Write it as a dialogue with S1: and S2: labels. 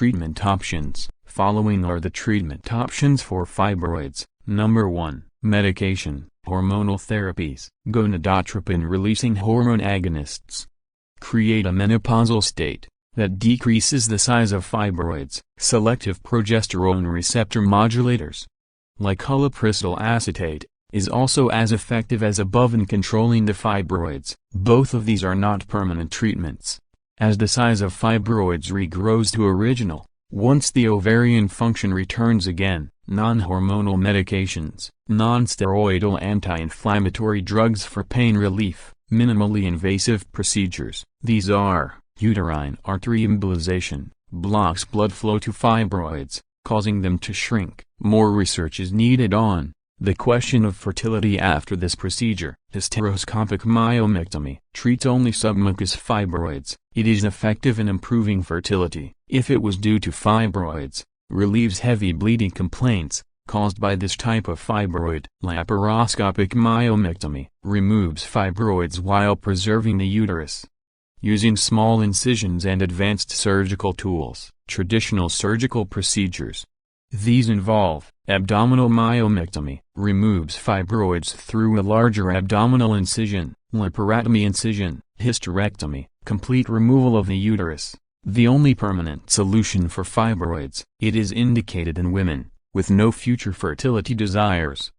S1: Treatment options. Following are the treatment options for fibroids. Number 1. Medication, hormonal therapies. Gonadotropin-releasing hormone agonists create a menopausal state that decreases the size of fibroids. Selective progesterone receptor modulators, like hulipristal acetate, is also as effective as above in controlling the fibroids. Both of these are not permanent treatments, as the size of fibroids regrows to original once the ovarian function returns again. Non-hormonal medications. Non-steroidal anti-inflammatory drugs for pain relief. Minimally invasive procedures. These are: uterine artery embolization, blocks blood flow to fibroids, causing them to shrink. More research is needed on the question of fertility after this procedure. Hysteroscopic myomectomy treats only submucous fibroids. It is effective in improving fertility. If it was due to fibroids, relieves heavy bleeding complaints caused by this type of fibroid. Laparoscopic myomectomy removes fibroids while preserving the uterus, using small incisions and advanced surgical tools. Traditional surgical procedures. These involve: abdominal myomectomy, removes fibroids through a larger abdominal incision. Laparotomy incision. Hysterectomy, complete removal of the uterus. The only permanent solution for fibroids. It is indicated in women with no future fertility desires.